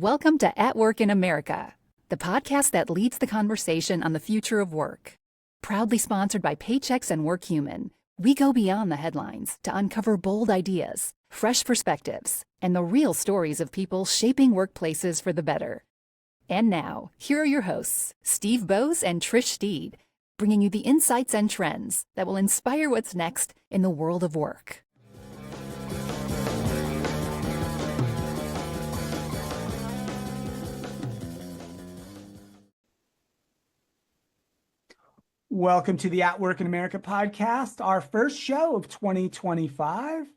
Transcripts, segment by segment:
Welcome to At Work in America, the podcast that leads the conversation on the future of work. Proudly sponsored by Paychex and WorkHuman, we go beyond the headlines to uncover bold ideas, fresh perspectives, and the real stories of people shaping workplaces for the better. And now, here are your hosts, Steve Bose and Trish Steed, bringing you the insights and trends that will inspire what's next in the world of work. Welcome to the At Work in America podcast, our first show of 2025.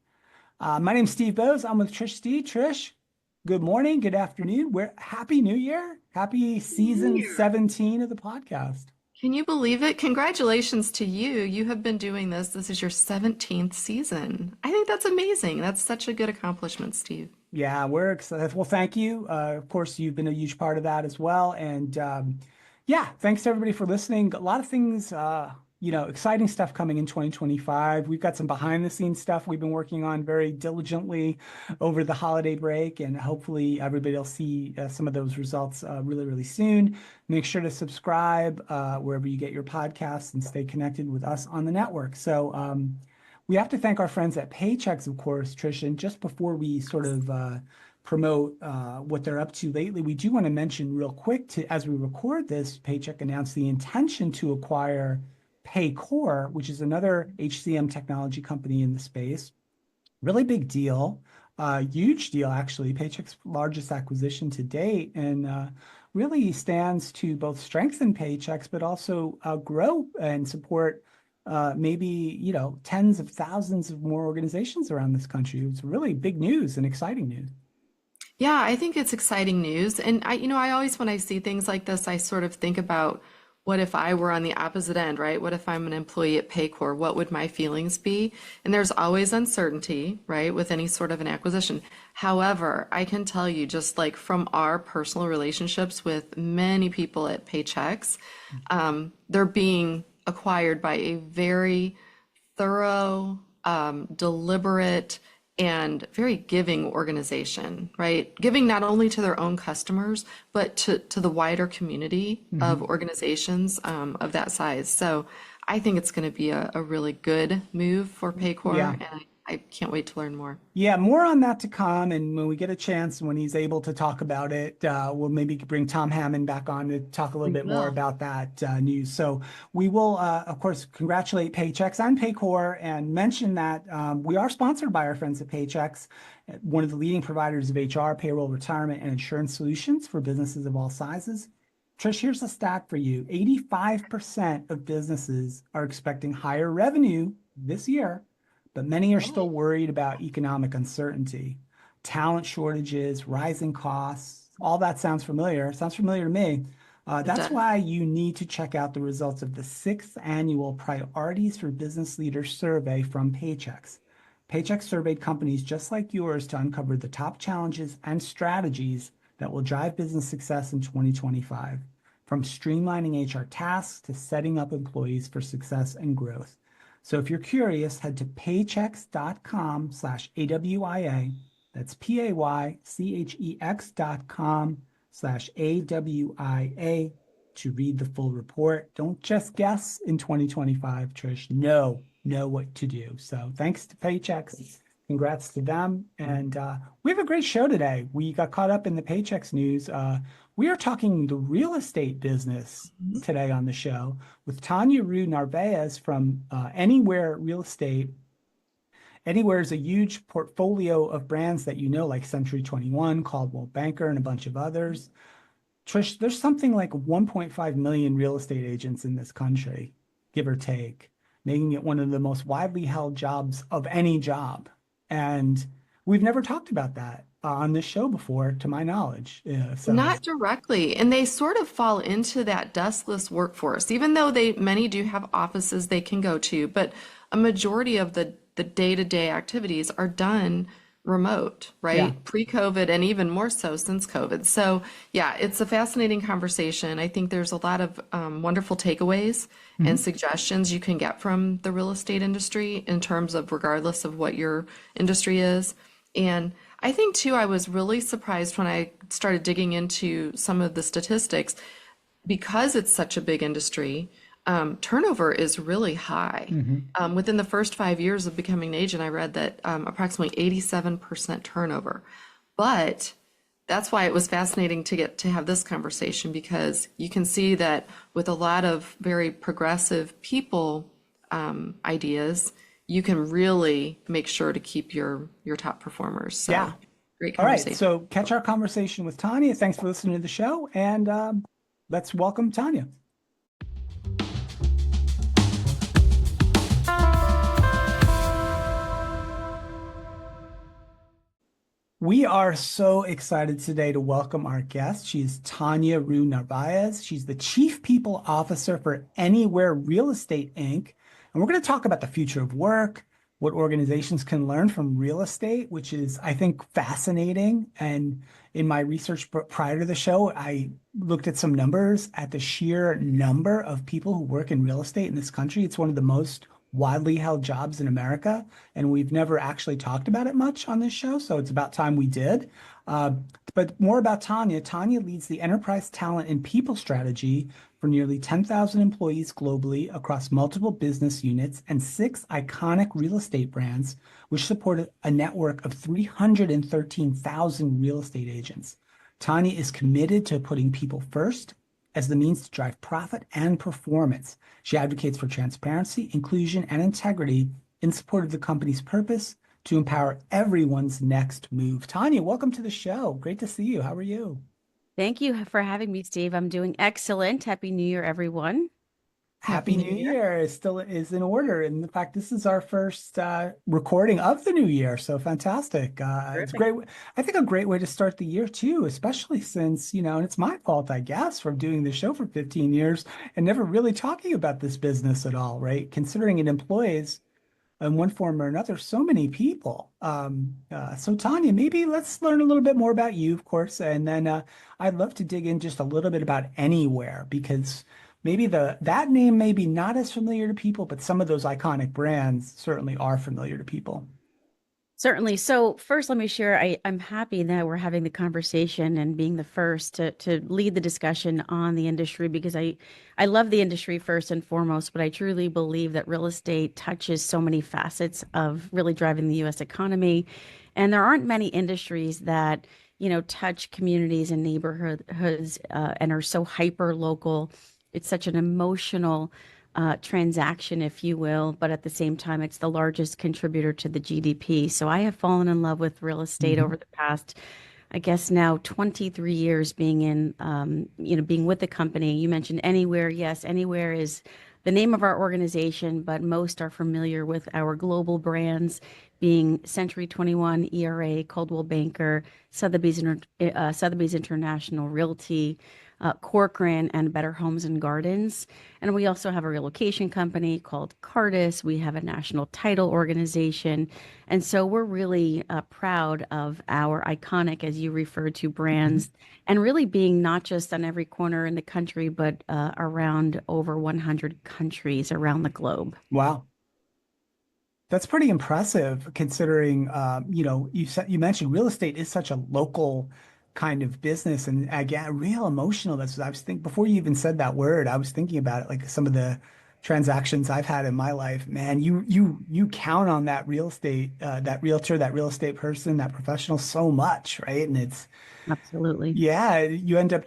My name's Steve Bose. I'm with Trish Steed. Trish, good morning, good afternoon. Happy New Year. Happy season 17 of the podcast. Can you believe it? Congratulations to you. You have been doing this. This is your 17th season. I think that's amazing. That's such a good accomplishment, Steve. Yeah, we're excited. Well, thank you. Of course, you've been a huge part of that as well. And yeah, thanks to everybody for listening. A lot of things, exciting stuff coming in 2025. We've got some behind the scenes stuff we've been working on very diligently over the holiday break, and hopefully everybody will see some of those results really, really soon. Make sure to subscribe wherever you get your podcasts and stay connected with us on the network. So we have to thank our friends at Paychex, of course, Trish. And just before we sort of promote what they're up to lately, we do want to mention real quick, as we record this, Paychex announced the intention to acquire Paycor, which is another HCM technology company in the space. Really big deal, huge deal actually, Paychex's largest acquisition to date, and really stands to both strengthen Paychex, but also grow and support maybe, tens of thousands of more organizations around this country. It's really big news and exciting news. Yeah, I think it's exciting news. And I always, when I see things like this, I sort of think about what if I were on the opposite end, right? What if I'm an employee at Paycor? What would my feelings be? And there's always uncertainty, right, with any sort of an acquisition. However, I can tell you, just like from our personal relationships with many people at Paychex, they're being acquired by a very thorough, deliberate, and very giving organization, right? Giving not only to their own customers, but to the wider community of organizations of that size. So I think it's going to be a really good move for Paycor, and I can't wait to learn more. Yeah, more on that to come. And when we get a chance, when he's able to talk about it, we'll maybe bring Tom Hammond back on to talk a little bit more about that news. So we will, of course, congratulate Paychex and Paycor and mention that we are sponsored by our friends at Paychex, one of the leading providers of HR, payroll, retirement, and insurance solutions for businesses of all sizes. Trish, here's a stat for you. 85% of businesses are expecting higher revenue this year, but many are still worried about economic uncertainty, talent shortages, rising costs. All that sounds familiar. Sounds familiar to me. That's why you need to check out the results of the 6th annual Priorities for Business Leaders survey from Paychex. Paychex surveyed companies just like yours to uncover the top challenges and strategies that will drive business success in 2025, from streamlining HR tasks to setting up employees for success and growth. So if you're curious, head to paychex.com/AWIA. That's paychex.com/AWIA to read the full report. Don't just guess in 2025, Trish. Know what to do. So thanks to Paychex. Congrats to them. And we have a great show today. We got caught up in the Paychex news. We are talking the real estate business today on the show with Tanya Reu-Narvaez from Anywhere Real Estate. Anywhere is a huge portfolio of brands that like Century 21, Coldwell Banker, and a bunch of others. Trish, there's something like 1.5 million real estate agents in this country, give or take, making it one of the most widely held jobs of any job. And we've never talked about that on this show before, to my knowledge. Not directly. And they sort of fall into that deskless workforce, even though many do have offices they can go to, but a majority of the day-to-day activities are done remote, right? Yeah. Pre-COVID and even more so since COVID. So yeah, it's a fascinating conversation. I think there's a lot of wonderful takeaways and suggestions you can get from the real estate industry in terms of regardless of what your industry is. And I think too, I was really surprised when I started digging into some of the statistics because it's such a big industry. Turnover is really high. Within the first 5 years of becoming an agent, I read that approximately 87% turnover. But that's why it was fascinating to get to have this conversation, because you can see that with a lot of very progressive people ideas, you can really make sure to keep your top performers. So Yeah. great All right. conversation. So catch our conversation with Tanya. Thanks for listening to the show. And let's welcome Tanya. We are so excited today to welcome our guest. She's Tanya Reu-Narvaez. She's the Chief People Officer for Anywhere Real Estate, Inc. And we're going to talk about the future of work, what organizations can learn from real estate, which is, I think, fascinating. And in my research prior to the show, I looked at some numbers at the sheer number of people who work in real estate in this country. It's one of the most widely held jobs in America, and we've never actually talked about it much on this show, so it's about time we did. But more about Tanya. Tanya leads the enterprise talent and people strategy for nearly 10,000 employees globally across multiple business units and 6 iconic real estate brands, which support a network of 313,000 real estate agents. Tanya is committed to putting people first as the means to drive profit and performance. She advocates for transparency, inclusion, and integrity in support of the company's purpose to empower everyone's next move. Tanya, welcome to the show. Great to see you. How are you? Thank you for having me, Steve. I'm doing excellent. Happy New Year, everyone. Happy New Year is still is in order. And in fact, this is our first recording of the new year. So fantastic. It's great. I think a great way to start the year too, especially since, and it's my fault, I guess, for doing this show for 15 years and never really talking about this business at all, right? Considering it employs in one form or another so many people. So Tanya, maybe let's learn a little bit more about you, of course, and then I'd love to dig in just a little bit about Anywhere, because maybe that name may be not as familiar to people, but some of those iconic brands certainly are familiar to people. Certainly. So first, let me share, I'm happy that we're having the conversation and being the first to lead the discussion on the industry, because I love the industry first and foremost, but I truly believe that real estate touches so many facets of really driving the U.S. economy. And there aren't many industries that, touch communities and neighborhoods and are so hyper local. It's such an emotional transaction, if you will, but at the same time, it's the largest contributor to the GDP. So I have fallen in love with real estate over the past, I guess now 23 years being in, being with the company. You mentioned Anywhere. Yes, Anywhere is the name of our organization, but most are familiar with our global brands being Century 21, ERA, Coldwell Banker, Sotheby's International Realty, Corcoran, and Better Homes and Gardens. And we also have a relocation company called Cardis. We have a national title organization. And so we're really proud of our iconic, as you referred to, brands, and really being not just on every corner in the country, but around over 100 countries around the globe. Wow. That's pretty impressive considering, you mentioned real estate is such a local kind of business, and again, real emotional. I was thinking before you even said that word, I was thinking about it, like some of the transactions I've had in my life. Man, you count on that real estate, that realtor, that real estate person, that professional so much, right? And it's Absolutely. yeah, you end up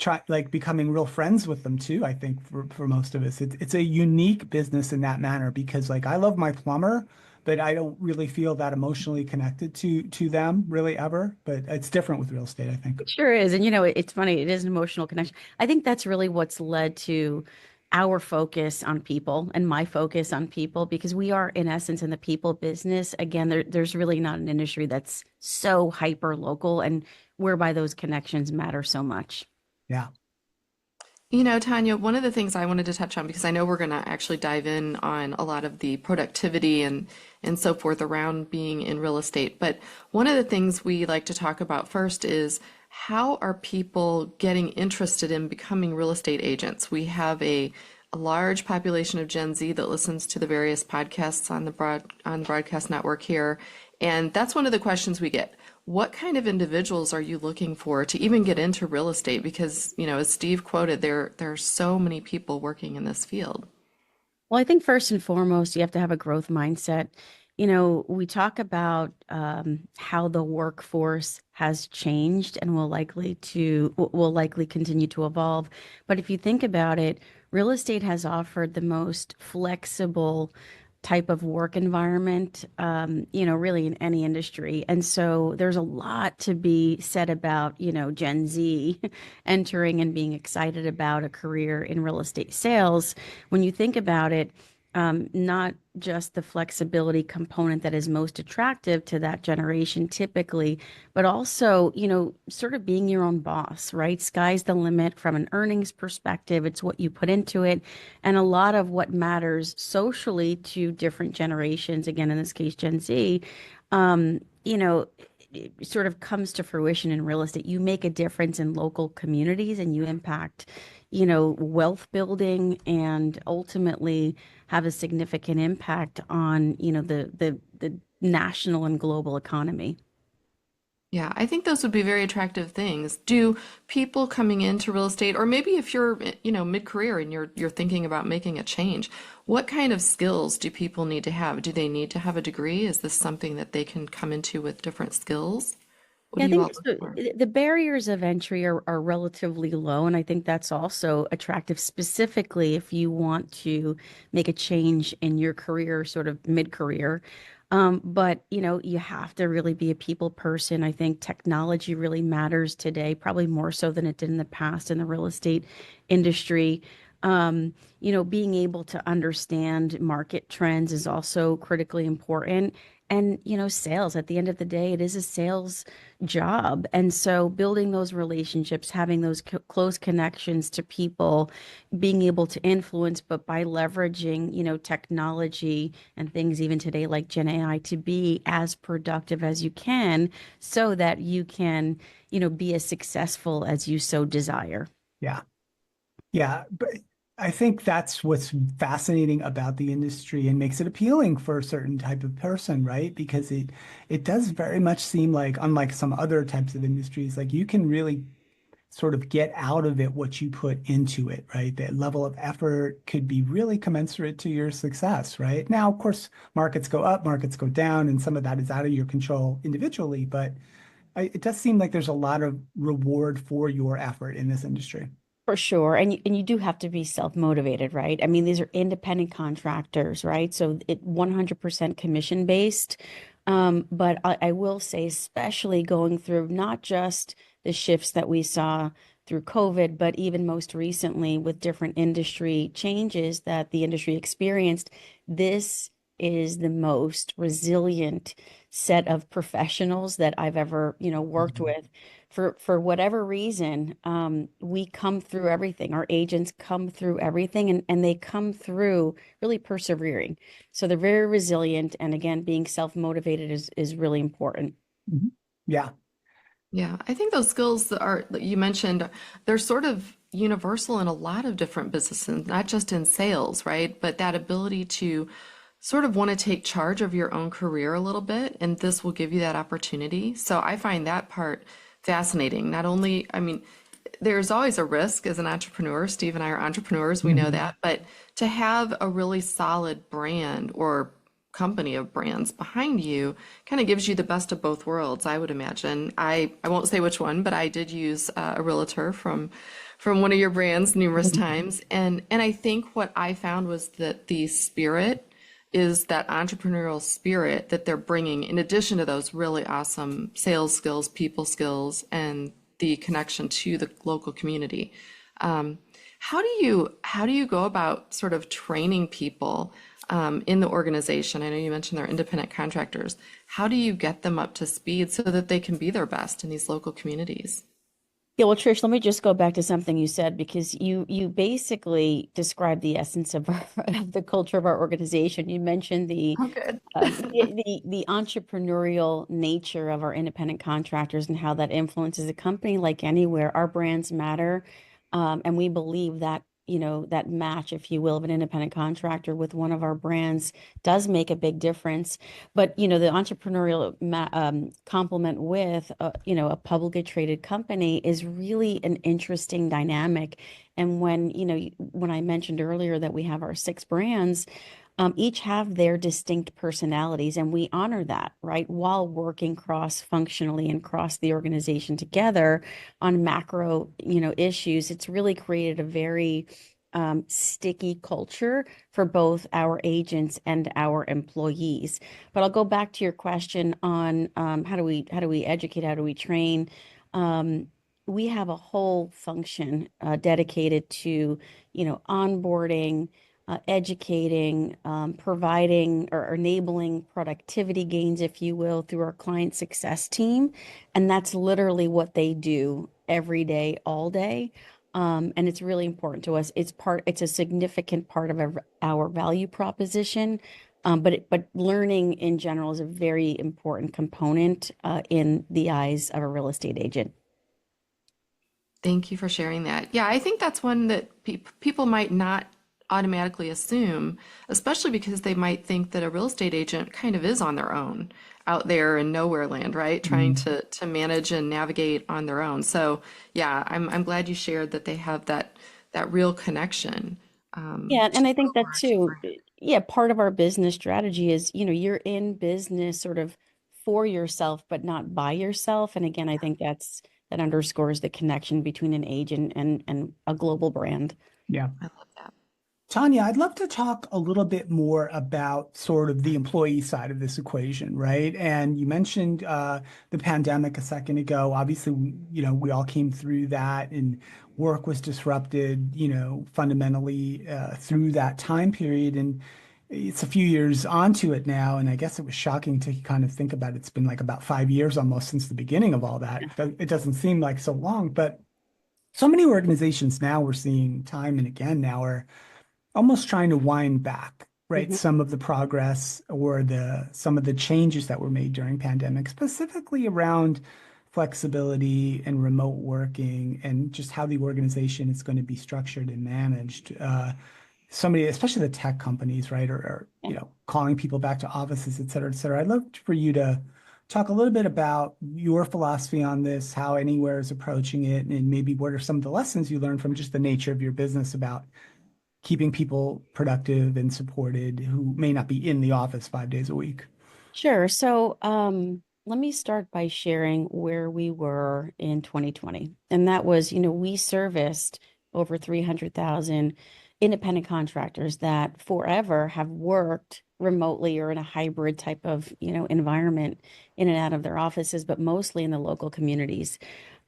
becoming real friends with them too. I think for most of us, it's a unique business in that manner, because like I love my plumber, but I don't really feel that emotionally connected to them really ever. But it's different with real estate, I think. It sure is. And it's funny, it is an emotional connection. I think that's really what's led to our focus on people and my focus on people, because we are in essence in the people business. Again, there's really not an industry that's so hyper local, and whereby those connections matter so much. Yeah. Tanya, one of the things I wanted to touch on, because I know we're going to actually dive in on a lot of the productivity and so forth around being in real estate. But one of the things we like to talk about first is how are people getting interested in becoming real estate agents? We have a a large population of Gen Z that listens to the various podcasts on the broadcast network here. And that's one of the questions we get. What kind of individuals are you looking for to even get into real estate? Because, as Steve quoted, there are so many people working in this field. Well, I think first and foremost, you have to have a growth mindset. We talk about how the workforce has changed and will likely continue to evolve. But if you think about it, real estate has offered the most flexible type of work environment, really in any industry. And so there's a lot to be said about, Gen Z entering and being excited about a career in real estate sales. When you think about it, not just the flexibility component that is most attractive to that generation typically, but also, sort of being your own boss, right? Sky's the limit from an earnings perspective. It's what you put into it. And a lot of what matters socially to different generations, again, in this case, Gen Z, it sort of comes to fruition in real estate. You make a difference in local communities and you impact, wealth building and ultimately have a significant impact on, the national and global economy. Yeah, I think those would be very attractive things. Do people coming into real estate, or maybe if you're, mid-career and you're thinking about making a change, what kind of skills do people need to have? Do they need to have a degree? Is this something that they can come into with different skills? What Yeah, I do you all think look for? the barriers of entry are relatively low, and I think that's also attractive, specifically if you want to make a change in your career, sort of mid-career. But you have to really be a people person. I think technology really matters today, probably more so than it did in the past in the real estate industry. Being able to understand market trends is also critically important. And, sales, at the end of the day, it is a sales job. And so building those relationships, having those close connections to people, being able to influence, but by leveraging, technology and things even today like Gen AI to be as productive as you can so that you can, be as successful as you so desire. Yeah. Yeah. But I think that's what's fascinating about the industry and makes it appealing for a certain type of person, right? Because it does very much seem like, unlike some other types of industries, like you can really sort of get out of it what you put into it, right? That level of effort could be really commensurate to your success, right? Now, of course, markets go up, markets go down, and some of that is out of your control individually, but it does seem like there's a lot of reward for your effort in this industry. For sure. And you do have to be self-motivated, right? I mean, these are independent contractors, right? So it 100% commission based. But I will say, especially going through not just the shifts that we saw through COVID, but even most recently with different industry changes that the industry experienced, this is the most resilient set of professionals that I've ever, worked Mhm. with. For whatever reason, we come through everything. Our agents come through everything, and they come through really persevering. So they're very resilient. And again, being self-motivated is really important. Mhm. Yeah. Yeah, I think those skills that you mentioned, they're sort of universal in a lot of different businesses, not just in sales, right? But that ability to sort of want to take charge of your own career a little bit, and this will give you that opportunity. So I find that part fascinating. Not only, I mean, there's always a risk as an entrepreneur. Steve and I are entrepreneurs, we know Mhm. that, but to have a really solid brand or company of brands behind you kind of gives you the best of both worlds, I would imagine. I won't say which one, but I did use a realtor from one of your brands numerous times. And I think what I found was that the spirit is that entrepreneurial spirit that they're bringing in addition to those really awesome sales skills, people skills, and the connection to the local community. How do you go about sort of training people in the organization? I know you mentioned they're independent contractors. How do you get them up to speed so that they can be their best in these local communities? Yeah, well, Trish, let me just go back to something you said because you basically described the essence of, of the culture of our organization. You mentioned Oh, good. the entrepreneurial nature of our independent contractors and how that influences a company like anywhere. Our brands matter, and we believe that that match, if you will, of an independent contractor with one of our brands does make a big difference. But, the entrepreneurial complement with, a publicly traded company is really an interesting dynamic. And when I mentioned earlier that we have our 6 brands, each have their distinct personalities, and we honor that, right? While working cross-functionally and cross the organization together on macro, issues, it's really created a very sticky culture for both our agents and our employees. But I'll go back to your question on how do we educate, how do we train? We have a whole function dedicated to, onboarding, educating, providing or enabling productivity gains, if you will, through our client success team. And that's literally what they do every day, all day. And it's really important to us. It's a significant part of our value proposition. But learning in general is a very important component in the eyes of a real estate agent. Thank you for sharing that. Yeah, I think that's one that people might not automatically assume, especially because they might think that a real estate agent kind of is on their own out there in nowhere land, right? Trying to manage and navigate on their own. So yeah, I'm glad you shared that they have that real connection. Yeah, To and I the think that overarching too, brand. yeah, part of our business strategy is, you're in business sort of for yourself, but not by yourself. And again, I think that underscores the connection between an agent and a global brand. Yeah. I love that. Tanya, I'd love to talk a little bit more about sort of the employee side of this equation, right? And you mentioned the pandemic a second ago. Obviously, we all came through that, and work was disrupted, fundamentally through that time period. And it's a few years onto it now, and I guess it was shocking to kind of think about it. It's been like about 5 years almost since the beginning of all that. It doesn't seem like so long, but so many organizations now we're seeing time and again now are almost trying to wind back, right? Mhm. Some of the progress or some of the changes that were made during pandemic, specifically around flexibility and remote working and just how the organization is going to be structured and managed. Somebody, especially the tech companies, right, are Yeah. calling people back to offices, et cetera, et cetera. I'd love for you to talk a little bit about your philosophy on this, how Anywhere is approaching it, and maybe what are some of the lessons you learned from just the nature of your business about keeping people productive and supported who may not be in the office 5 days a week. Sure. So, let me start by sharing where we were in 2020. And that was, we serviced over 300,000 independent contractors that forever have worked remotely or in a hybrid type of, environment in and out of their offices, but mostly in the local communities.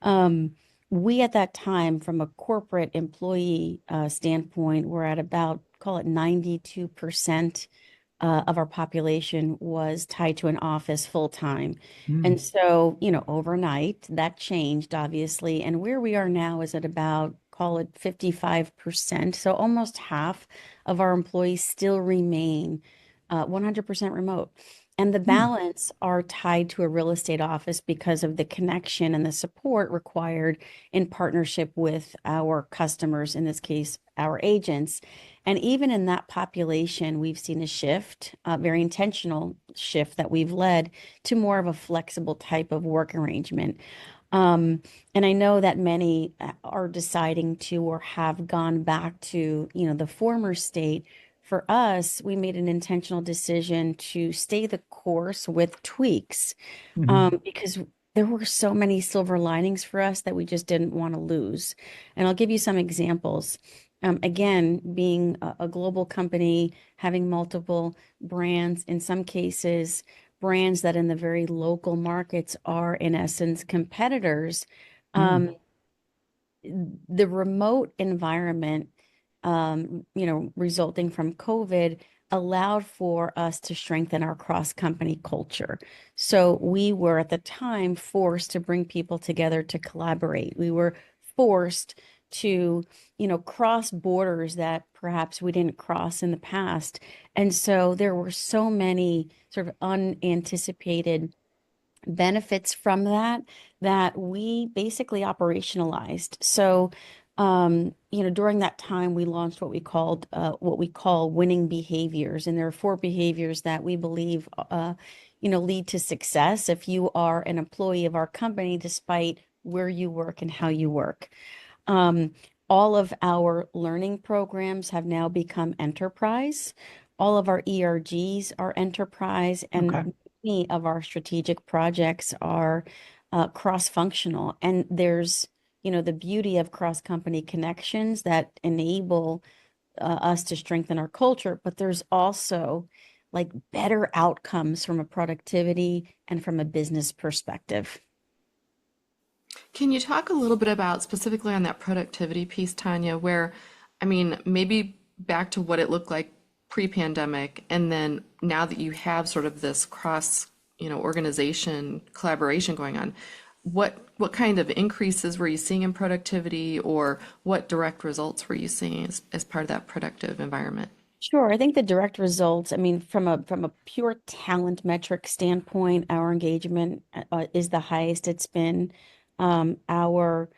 Um, we at that time, from a corporate employee standpoint, were at about, call it 92% of our population was tied to an office full time. Mm, And so, overnight that changed, obviously. And where we are now is at about, call it 55%. So almost half of our employees still remain 100% remote. And the mm, balance are tied to a real estate office because of the connection and the support required in partnership with our customers, in this case, our agents. And even in that population, we've seen a shift, a very intentional shift that we've led to more of a flexible type of work arrangement. And I know that many are deciding to or have gone back to, the former state. For us, we made an intentional decision to stay the course with tweaks, mhm. because there were so many silver linings for us that we just didn't want to lose. And I'll give you some examples. Again, being a global company, having multiple brands, in some cases, brands that in the very local markets are, in essence, competitors. Mm, Um, the remote environment, resulting from COVID, allowed for us to strengthen our cross-company culture. So we were at the time forced to bring people together to collaborate. We were forced to, cross borders that perhaps we didn't cross in the past. And so there were so many sort of unanticipated benefits from that we basically operationalized. So During that time, we launched what we call winning behaviors, and there are 4 behaviors that we believe, lead to success if you are an employee of our company, despite where you work and how you work. Um, all of our learning programs have now become enterprise. All of our ERGs are enterprise, Okay. and many of our strategic projects are cross-functional. And there's, the beauty of cross-company connections that enable us to strengthen our culture, but there's also like better outcomes from a productivity and from a business perspective. Can you talk a little bit about specifically on that productivity piece, Tanya, where, I mean, maybe back to what it looked like pre-pandemic, and then now that you have sort of this cross, organization collaboration going on, what kind of increases were you seeing in productivity, or what direct results were you seeing as part of that productive environment? Sure. I think the direct results, I mean, from a pure talent metric standpoint, our engagement is the highest it's been. Our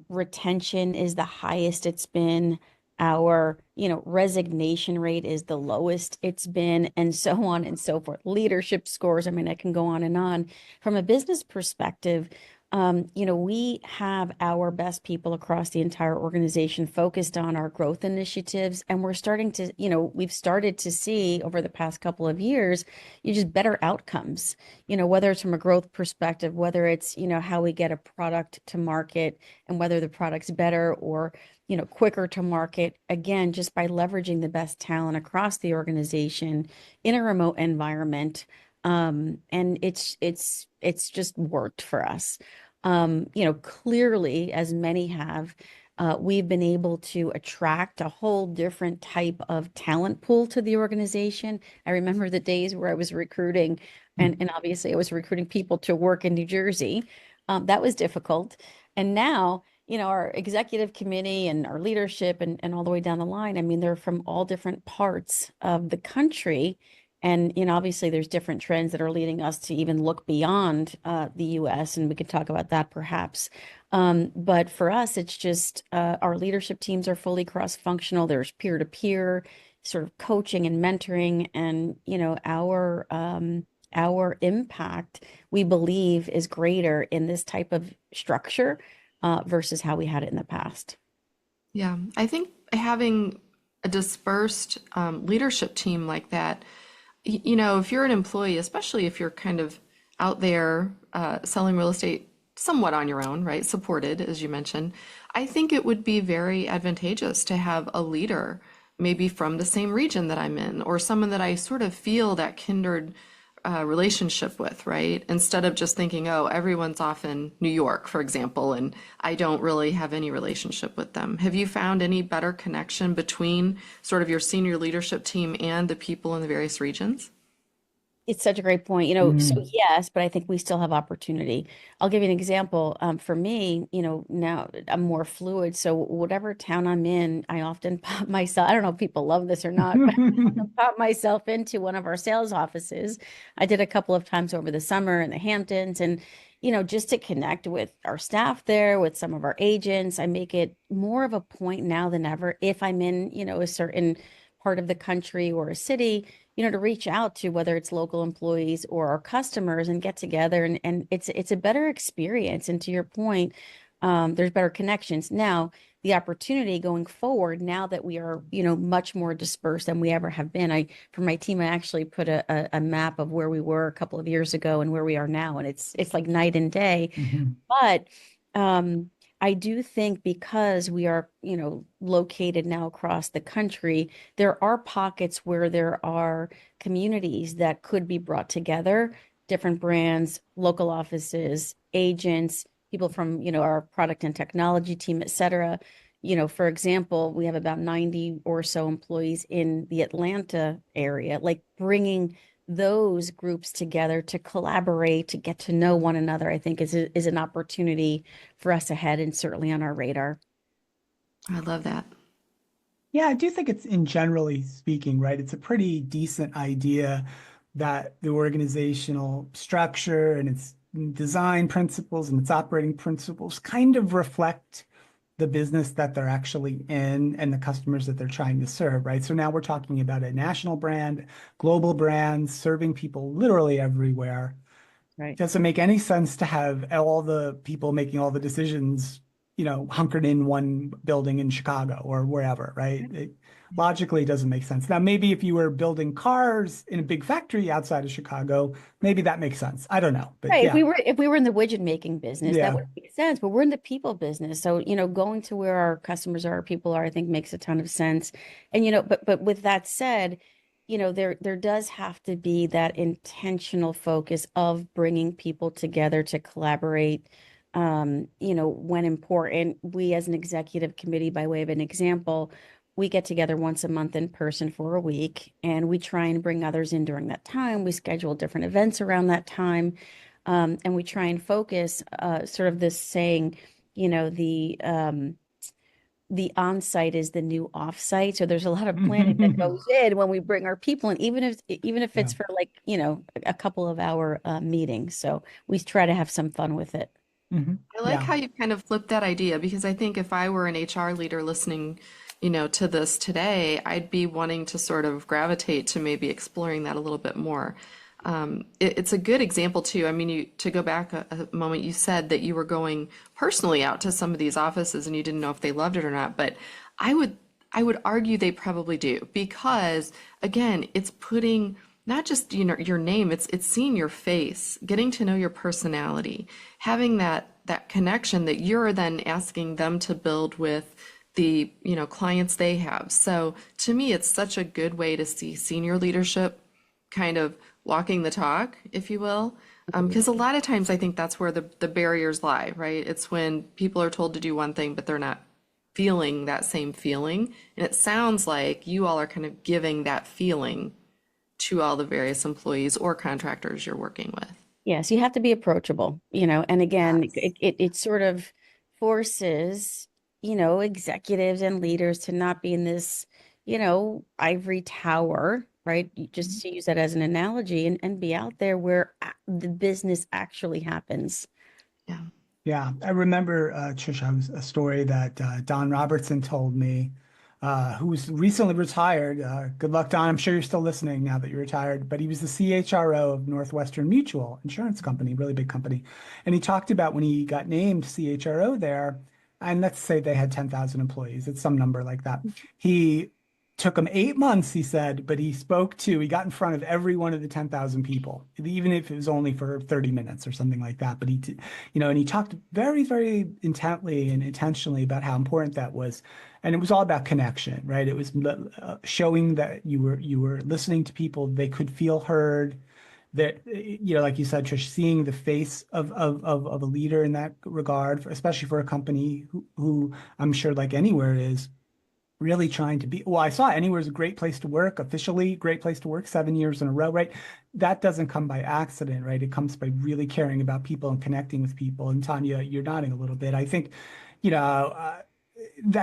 retention is the highest it's been. Our, resignation rate is the lowest it's been, and so on and so forth. Leadership scores, I mean, I can go on and on. From a business perspective, we have our best people across the entire organization focused on our growth initiatives. And we're starting to, we've started to see over the past couple of years, just better outcomes, whether it's from a growth perspective, whether it's, how we get a product to market and whether the product's better or, quicker to market, again, just by leveraging the best talent across the organization in a remote environment. And it's just worked for us. Clearly, as many have, we've been able to attract a whole different type of talent pool to the organization. I remember the days where I was recruiting, and obviously I was recruiting people to work in New Jersey. That was difficult. And now, our executive committee and our leadership and all the way down the line, I mean, they're from all different parts of the country. And, obviously there's different trends that are leading us to even look beyond the US, and we could talk about that perhaps. But for us, it's just our leadership teams are fully cross-functional. There's peer-to-peer sort of coaching and mentoring, and, our impact, we believe, is greater in this type of structure versus how we had it in the past. Yeah, I think having a dispersed leadership team like that, if you're an employee, especially if you're kind of out there selling real estate somewhat on your own, right? Supported, as you mentioned, I think it would be very advantageous to have a leader, maybe from the same region that I'm in, or someone that I sort of feel that kindred relationship with, right? Instead of just thinking, oh, everyone's off in New York, for example, and I don't really have any relationship with them. Have you found any better connection between sort of your senior leadership team and the people in the various regions? It's such a great point. So yes, but I think we still have opportunity. I'll give you an example. For me, now I'm more fluid. So whatever town I'm in, I often pop myself, I don't know if people love this or not, but I pop myself into one of our sales offices. I did a couple of times over the summer in the Hamptons, and, just to connect with our staff there, with some of our agents. I make it more of a point now than ever if I'm in, a certain part of the country or a city, to reach out to whether it's local employees or our customers and get together, and it's a better experience. And to your point, there's better connections. Now, the opportunity going forward, now that we are, much more dispersed than we ever have been. For my team, I actually put a map of where we were a couple of years ago and where we are now, and it's like night and day. But I do think because we are, located now across the country, there are pockets where there are communities that could be brought together, different brands, local offices, agents, people from, our product and technology team, et cetera. For example, we have about 90 or so employees in the Atlanta area, like bringing those groups together to collaborate, to get to know one another, I think is an opportunity for us ahead, and certainly on our radar. I love that. Yeah, I do think it's, in generally speaking, right, it's a pretty decent idea that the organizational structure and its design principles and its operating principles kind of reflect the business that they're actually in and the customers that they're trying to serve, right? So now we're talking about a national brand, global brand, serving people literally everywhere. Right. Doesn't make any sense to have all the people making all the decisions, hunkered in one building in Chicago or wherever, right? It logically doesn't make sense. Now, maybe if you were building cars in a big factory outside of Chicago, maybe that makes sense. I don't know, but Right. yeah, If we were in the widget making business, that yeah. would make sense. But we're in the people business. So, going to where our customers are, our people are, I think makes a ton of sense. And, but with that said, there does have to be that intentional focus of bringing people together to collaborate. When important, we as an executive committee, by way of an example, we get together once a month in person for a week, and we try and bring others in during that time. We schedule different events around that time. And we try and focus sort of this saying, you know, the on-site is the new off-site. So there's a lot of planning that goes in when we bring our people in, even if Yeah. it's for like, a couple of hour meetings. So we try to have some fun with it. Mhm. I like Yeah. how you kind of flipped that idea because I think if I were an HR leader listening, to this today, I'd be wanting to sort of gravitate to maybe exploring that a little bit more. It's a good example too. I mean, to go back a moment, you said that you were going personally out to some of these offices and you didn't know if they loved it or not, but I would I would argue they probably do because again, it's putting not just your name, it's seeing your face, getting to know your personality, having that connection that you're then asking them to build with the clients they have. So to me, it's such a good way to see senior leadership kind of walking the talk, if you will. Because a lot of times I think that's where the barriers lie, right? It's when people are told to do one thing, but they're not feeling that same feeling. And it sounds like you all are kind of giving that feeling to all the various employees or contractors you're working with. Yes, you have to be approachable, and again, Yes. it sort of forces, executives and leaders to not be in this, ivory tower, right? Just to use that as an analogy and be out there where the business actually happens. Yeah. Yeah, I remember, Trish, a story that Don Robertson told me, who's recently retired. Good luck, Don. I'm sure you're still listening now that you're retired, but he was the CHRO of Northwestern Mutual Insurance Company, really big company. And he talked about when he got named CHRO there, and let's say they had 10,000 employees, it's some number like that. He took him 8 months, he said, but he got in front of every one of the 10,000 people, even if it was only for 30 minutes or something like that. But and he talked very, very intently and intentionally about how important that was. And it was all about connection, right? It was showing that you were listening to people, they could feel heard, that, like you said, Trish, seeing the face of a leader in that regard, especially for a company who I'm sure like Anywhere is really trying to be. Well, I saw Anywhere is a great place to work, officially great place to work 7 years in a row, right? That doesn't come by accident, right? It comes by really caring about people and connecting with people. And Tanya, you're nodding a little bit. I think, I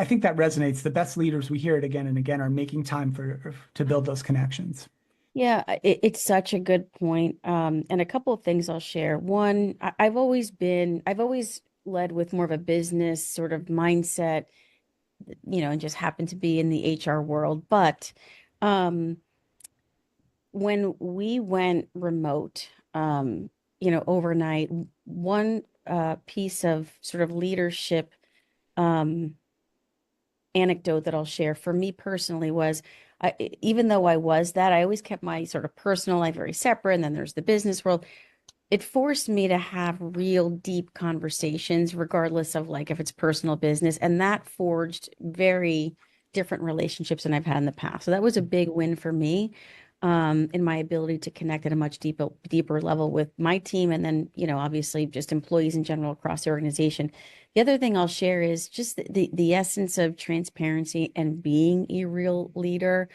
think that resonates. The best leaders, we hear it again and again, are making time to build those connections. Yeah, it's such a good point. And a couple of things I'll share. One, I've always led with more of a business sort of mindset, and just happened to be in the HR world. But when we went remote, overnight, one piece of sort of leadership anecdote that I'll share for me personally was, even though I was that, I always kept my sort of personal life very separate, and then there's the business world. It forced me to have real deep conversations, regardless of like if it's personal business, and that forged very different relationships than I've had in the past. So that was a big win for me, in my ability to connect at a much deeper level with my team, and then obviously just employees in general across the organization. The other thing I'll share is just the essence of transparency and being a real leader.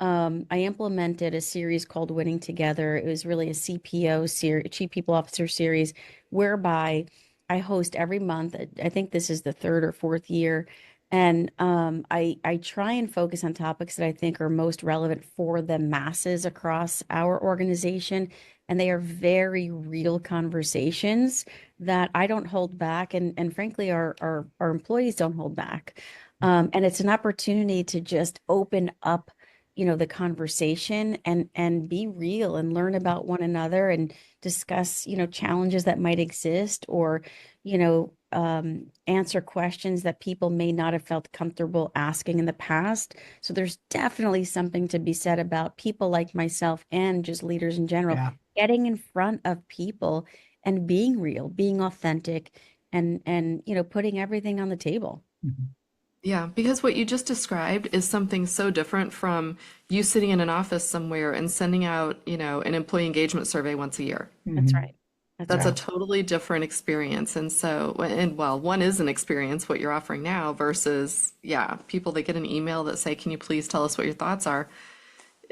I implemented a series called Winning Together. It was really a CPO series, Chief People Officer series, whereby I host every month. I think this is the third or fourth year. And I try and focus on topics that I think are most relevant for the masses across our organization. and they are very real conversations that I don't hold back, and frankly, our employees don't hold back. And it's an opportunity to just open up, the conversation and be real and learn about one another and discuss, challenges that might exist, or, answer questions that people may not have felt comfortable asking in the past. So there's definitely something to be said about people like myself and just leaders in general, Yeah. getting in front of people and being real, being authentic, and putting everything on the table. Mhm. Yeah, because what you just described is something so different from you sitting in an office somewhere and sending out, an employee engagement survey once a year. That's Mhm. right. That's That's a right. totally different experience. And so, and well, one is an experience, what you're offering now, versus, yeah, people that get an email that say, can you please tell us what your thoughts are?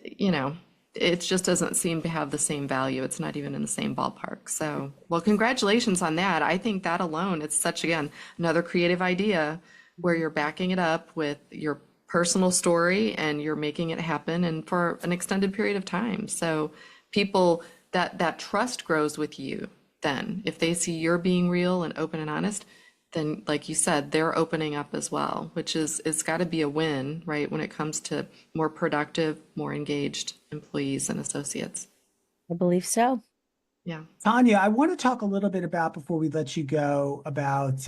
You know, it just doesn't seem to have the same value. It's not even in the same ballpark. So, well, congratulations on that. I think that alone, it's such, again, another creative idea where you're backing it up with your personal story and you're making it happen and for an extended period of time. So people, that trust grows with you then. If they see you're being real and open and honest, then like you said, they're opening up as well, which is, it's got to be a win, right? When it comes to more productive, more engaged employees and associates. I believe so. Yeah. Tanya, I want to talk a little bit about, before we let you go, about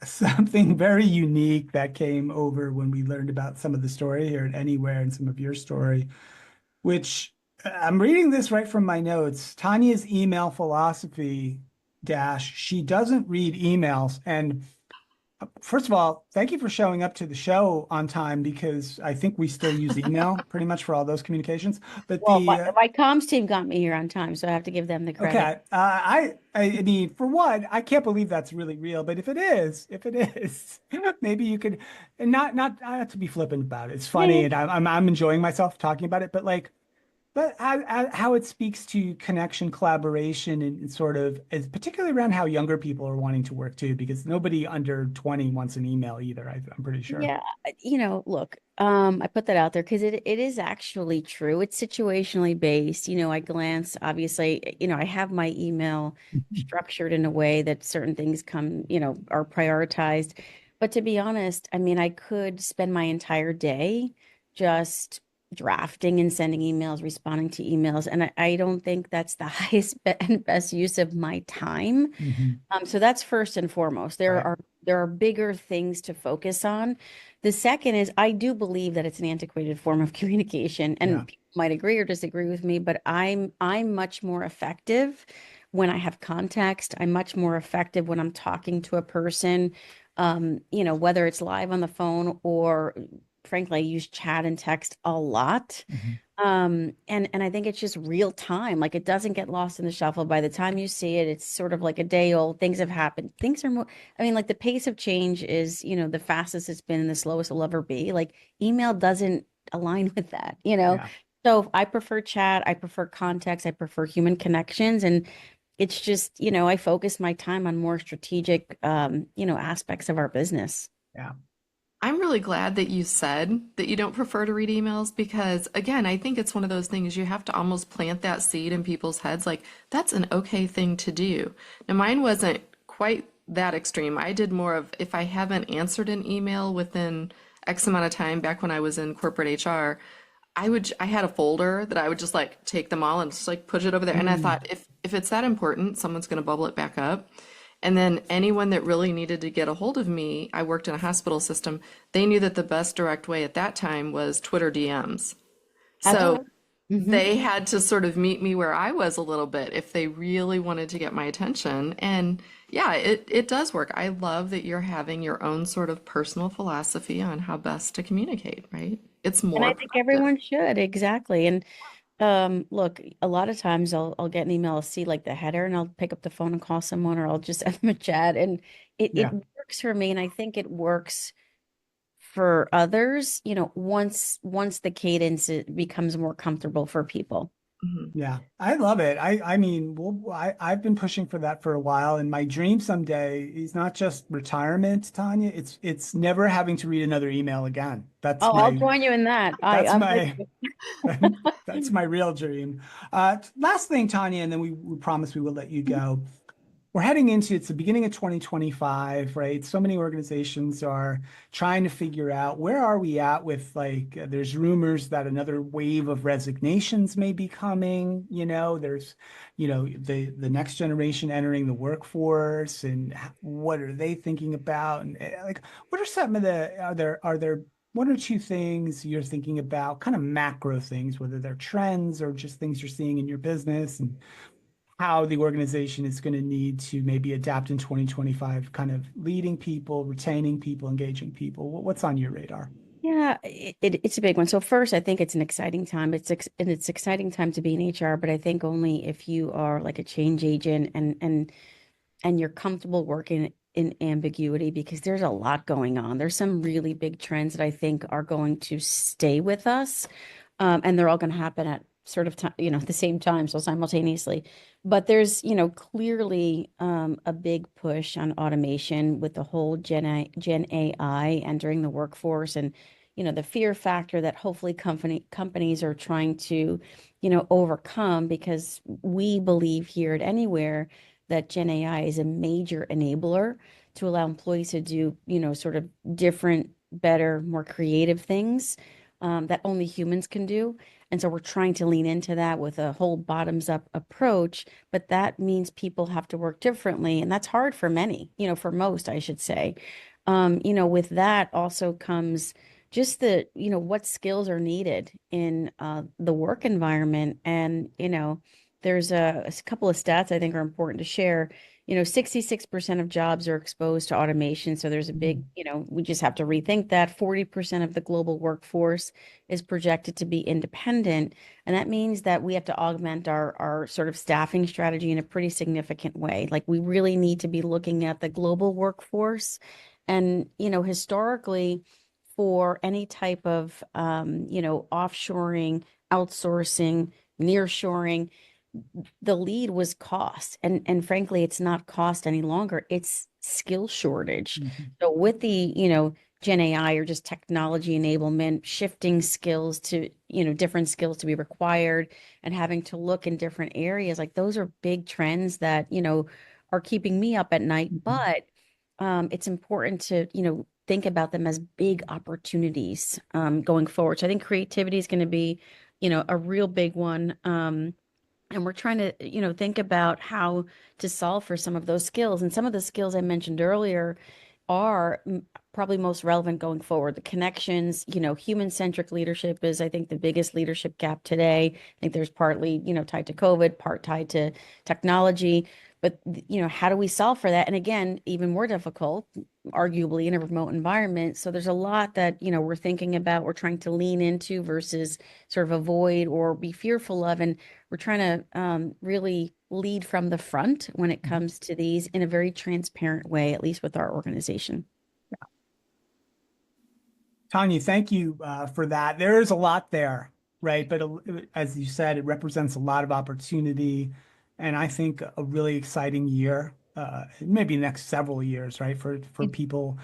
something very unique that came over when we learned about some of the story here at Anywhere and some of your story, which I'm reading this right from my notes. Tanya's email philosophy dash, she doesn't read emails. And first of all, thank you for showing up to the show on time, because I think we still use email pretty much for all those communications. But Well, the my comms team got me here on time, so I have to give them the credit. okay, I mean, for one, I can't believe that's really real. But if it is, maybe you could, and not to be flippant about it. It's Yeah, funny, yeah. and I'm enjoying myself talking about it. But like, but how it speaks to connection, collaboration, and sort of, particularly around how younger people are wanting to work too, because nobody under 20 wants an email either. I'm pretty sure. Yeah, look, I put that out there because it is actually true. It's situationally based. I glance, obviously, I have my email structured in a way that certain things come, are prioritized. But to be honest, I mean, I could spend my entire day just drafting and sending emails, responding to emails, and I don't think that's the and best use of my time. Mhm. So that's first and foremost. There Right. are there are bigger things to focus on. The second is I do believe that it's an antiquated form of communication, Yeah. and people might agree or disagree with me, but I'm much more effective when I have context. I'm much more effective when I'm talking to a person, whether it's live on the phone or frankly, I use chat and text a lot. Mhm. And I think it's just real time. Like it doesn't get lost in the shuffle. By the time you see it, it's sort of like a day old. Things have happened. Things are more, I mean, like the pace of change is, the fastest it's been and the slowest it'll ever be. Like email doesn't align with that. Yeah. So I prefer chat, I prefer context, I prefer human connections. And it's just, I focus my time on more strategic, aspects of our business. Yeah. I'm really glad that you said that you don't prefer to read emails because, again, I think it's one of those things you have to almost plant that seed in people's heads. Like, that's an okay thing to do. Now, mine wasn't quite that extreme. I did more of if I haven't answered an email within X amount of time back when I was in corporate HR, I had a folder that I would just like take them all and just like push it over there. And I Mm. thought if it's that important, someone's going to bubble it back up. And then anyone that really needed to get a hold of me, I worked in a hospital system, they knew that the best direct way at that time was Twitter DMs. So Absolutely. Hmm. they had to sort of meet me where I was a little bit if they really wanted to get my attention. And yeah, it does work. I love that you're having your own sort of personal philosophy on how best to communicate, right? It's And more I think productive. everyone should, exactly. And look, a lot of times I'll get an email, I'll see like the header, and I'll pick up the phone and call someone, or I'll just send them a chat, and it Yeah. works for me, and I think it works for others. Once the cadence becomes more comfortable for people. Mhm. Yeah, I love it. I mean, I've been pushing for that for a while, and my dream someday is not just retirement, Tanya. It's never having to read another email again. Oh, I'll join you in that. That's I'm with my you. that's my real dream. Last thing, Tanya, and then we promise we will let you go. We're heading into it's the beginning of 2025, right? So many organizations are trying to figure out where are we at with there's rumors that another wave of resignations may be coming, there's the next generation entering the workforce and what are they thinking about and like what are some of the are there one or two things you're thinking about, kind of macro things, whether they're trends or just things you're seeing in your business and how the organization is going to need to maybe adapt in 2025, kind of leading people, retaining people, engaging people. What's on your radar? Yeah, it's a big one. So first, I think it's an exciting time. It's exciting time to be in HR, but I think only if you are like a change agent and you're comfortable working in ambiguity because there's a lot going on. There's some really big trends that I think are going to stay with us, and they're all going to happen at sort of time, the same time, so simultaneously. But there's, clearly a big push on automation with the whole Gen AI entering the workforce, and the fear factor that hopefully companies are trying to, overcome because we believe here at Anywhere that Gen AI is a major enabler to allow employees to do, sort of different, better, more creative things that only humans can do. And so we're trying to lean into that with a whole bottoms up approach, but that means people have to work differently. And that's hard for many, for most, I should say. With that also comes just what skills are needed in the work environment. And, there's a couple of stats I think are important to share. 66% of jobs are exposed to automation. So there's a big, we just have to rethink that. 40% of the global workforce is projected to be independent. And that means that we have to augment our sort of staffing strategy in a pretty significant way. Like we really need to be looking at the global workforce. And, historically, for any type of, offshoring, outsourcing, nearshoring, the lead was cost, and frankly it's not cost any longer, it's skill shortage. Mhm. So with the Gen AI or just technology enablement shifting skills to different skills to be required and having to look in different areas, like those are big trends that are keeping me up at night. Mhm. But it's important to think about them as big opportunities going forward. So I think creativity is going to be a real big one. And we're trying to, think about how to solve for some of those skills. And some of the skills I mentioned earlier are probably most relevant going forward. The connections, human-centric leadership is, I think, the biggest leadership gap today. I think there's partly, tied to COVID, part tied to technology. But, how do we solve for that? And again, even more difficult, arguably in a remote environment. So there's a lot that, we're thinking about, we're trying to lean into versus sort of avoid or be fearful of. And we're trying to really lead from the front when it comes to these in a very transparent way, at least with our organization. Tanya, thank you for that. There is a lot there, right? But as you said, it represents a lot of opportunity, and I think a really exciting year, maybe next several years, right? For people,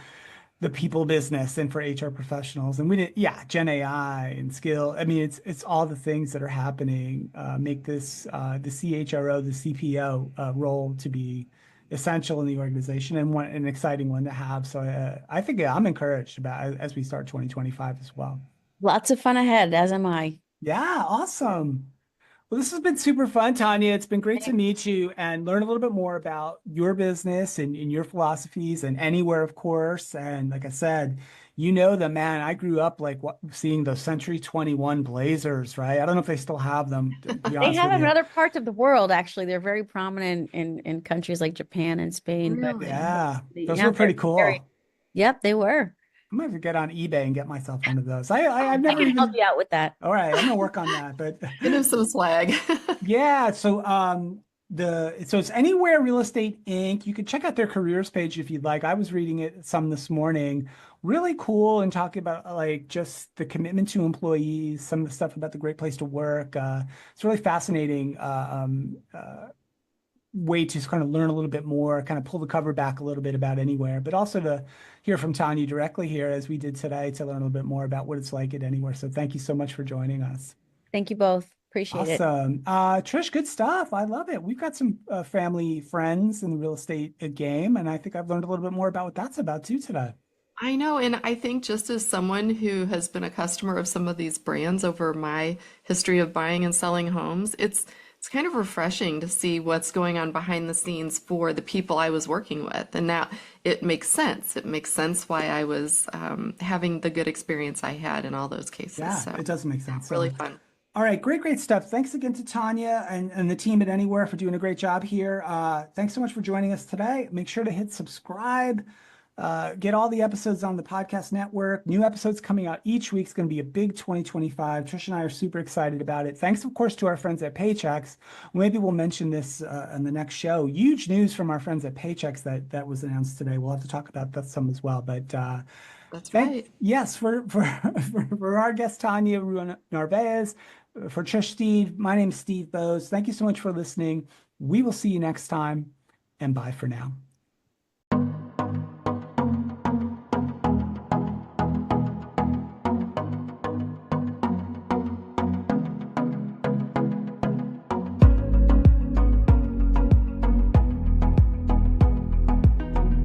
the people business, and for HR professionals. And we did, yeah, Gen AI and skill. I mean, it's all the things that are happening make this the CHRO, the CPO role to be essential in the organization and an exciting one to have. So I think yeah, I'm encouraged about as we start 2025 as well. Lots of fun ahead, as am I. Yeah, awesome. Well, this has been super fun, Tanya. It's been great to meet you and learn a little bit more about your business and your philosophies and Anywhere, of course. And like I said, the man, I grew up seeing the Century 21 Blazers, right? I don't know if they still have them, to be They honest have with them in you. other parts of the world, actually. They're very prominent in countries like Japan and Spain. But Really? Yeah, those yeah, were pretty very, cool. yep, they were. I'm gonna have to get on eBay and get myself one of those. I've I never can help even. you out with that. All right, I'm gonna work on that. But Give him some swag. yeah, so it's Anywhere Real Estate Inc. You can check out their careers page if you'd like. I was reading it some this morning. really cool and talking about like just the commitment to employees, some of the stuff about the great place to work. It's really fascinating way to kind of learn a little bit more, kind of pull the cover back a little bit about Anywhere, but also to hear from Tanya directly here as we did today to learn a little bit more about what it's like at Anywhere. So thank you so much for joining us. Thank you both. Appreciate it. Awesome. Trish, good stuff. I love it. We've got some family friends in the real estate game, and I think I've learned a little bit more about what that's about too today. I know, and I think just as someone who has been a customer of some of these brands over my history of buying and selling homes, it's kind of refreshing to see what's going on behind the scenes for the people I was working with. And now it makes sense. It makes sense why I was having the good experience I had in all those cases. Yeah, So it does make sense. really fun. All right, great stuff. Thanks again to Tanya and the team at Anywhere for doing a great job here. Thanks so much for joining us today. Make sure to hit subscribe. Get all the episodes on the podcast network. New episodes coming out each week. It's going to be a big 2025. Trish and I are super excited about it. Thanks, of course, to our friends at Paychex. Maybe we'll mention this in the next show. Huge news from our friends at Paychex that was announced today. We'll have to talk about that some as well. But That's right. yes, for our guest Tanya Reu-Narvaez, for Trish Steve, my name is Steve Bose. Thank you so much for listening. We will see you next time, and bye for now.